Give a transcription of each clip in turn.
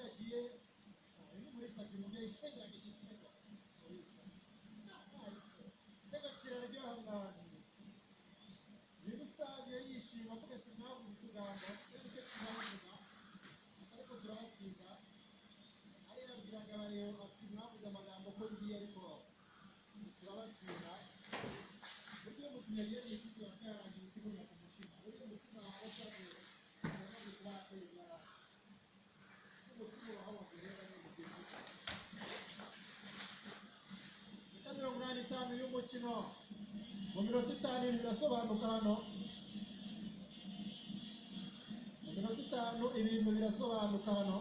yagiye ni muri stade mu gihe ishengera igitego mbega kiraryoha mwana niba stade yishima kuko sinavuze utugambo nicyo tunavuga ariko turabatsinda ariya bwiraga bareo ati mwavuze amagambo ko ngiye ariko turabatsinda buryo umukinnyi yagiye mu ikipe yakarangiye ikibuga ku mutima buryo umutima wawe ushaje uramaze kubatera umutima wawe wakureba n'umutima 85 y'umukino mu minota 5 birasobanuka hano mu minota 5 ibintu birasobanuka hano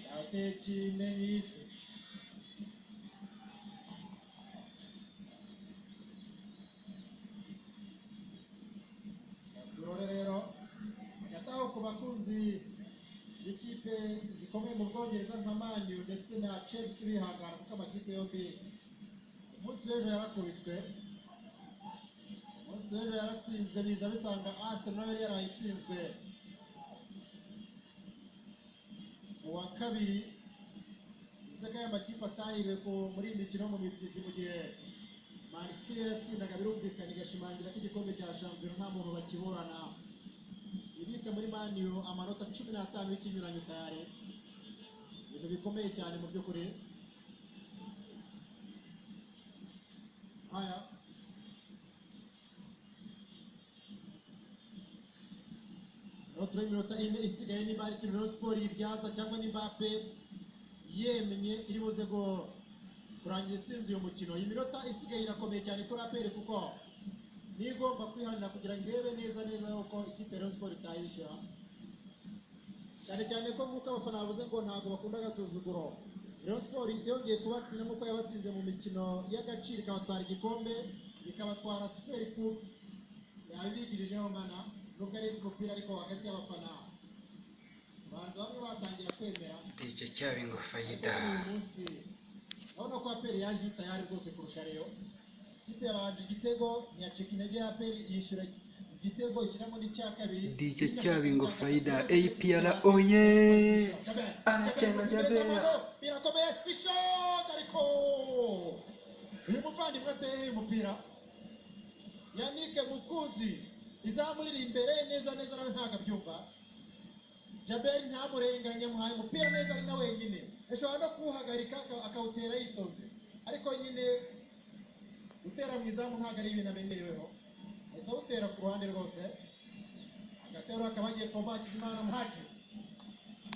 yatekimenye ife turore rero agataho ku bakunzi b'ikipe zikomeye mu Bwongereza nka Man U ndetse na Chelsea bihangana kuko amakipe yombi umunsi w'ejo yarakubiswe umunsi w'ejo yaratsinzwe biza bisanga Arsenal yari yarayitsinzwe uwa kabiri bivuze ko aya makipe atahiriwe muri iyi mikino mu mibyizi mu gihe Man City yatsindaga birumvikana igashimangira ko igikombe cya shampiyona nta muntu bakiburana ibika muri Man U amanota 15 y'ikinyuranyo tayari ibintu bikomeye cyane mu by'ukuri haya Notre minota ine isigaye niba ari Rayon Sport ibyaza cyangwa ni Mbappe yemeye iri buze go kurangiza itsinzi uyu mukino. Iyi minota isigaye irakomeye cyane kuri APR kuko nigomba kwihanira kugira ngo irebe neza uko ikipe Rayon Sport itayishyura cyane cyane ko nk'uko abafana bavuze ngo ntabwo bakunda agasuzuguro. Rayon Sport yongeye kubatsinda nk'uko yabatsinze mu mikino y'agaciro ikabatwara igikombe ikabatwara Super Cup yabigirijeho nkana nubwo ari umupira ariko hagati y'abafana banza bamwe batangira kwemera DJ Cyabingo Faida urabona ko APR yaje tayari rwose kurusha Rayon. Ikipe yabanje igitego ntiyacika intege ya APR yishyura igitego ishyiramo n'icya kabiri. DJ Cyabingo Faida APR oye anachenga jabera birakomeye ishot ariko uyu muvandimwe ateye umupira Yannick Mukunzi izamurira imbere neza nawe ntaga byumva Jabel ntamurenganye muhaye umupira neza ari na wenyine ashobora no kuhagarika akawutera yitonze ariko nyine utera mu izamu ntago ari ibintu amenyereweho ese utera ku ruhande rwose agatero akabagiye komba Kizimana Muhaji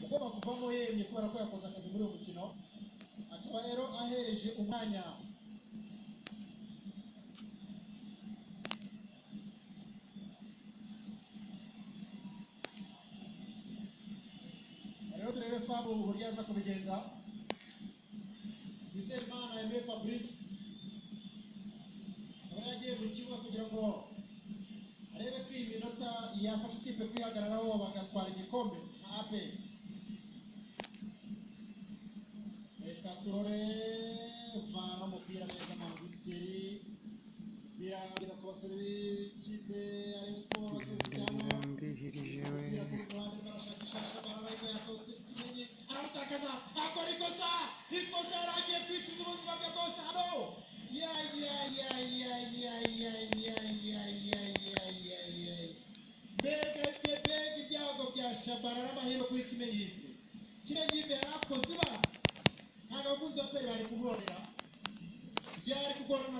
ugomba kuvamo yemye kubera ko yakoze akazi muri uyu mukino akaba rero ahereje umwanya rero turebe Fabo uburyo aza kubigenza. Bizimana Aimé Fabrice agiye mu kibuga kugira ngo arebe ko iyi minota yafasha ikipe kwihagararaho bagatwara igikombe na APR. Reka turore vana umupira neza Manzitseri birangira ku basore b'ikipe ya Rayon Sport ikosa yaragiye kwicuza ubuzima bwe bwose hano mbega ibyago bya Shabarara amahirwe kuri Kimenyive yarakoze ibara ntabwo abakunzi ba APR bari kumubonera byari kugorana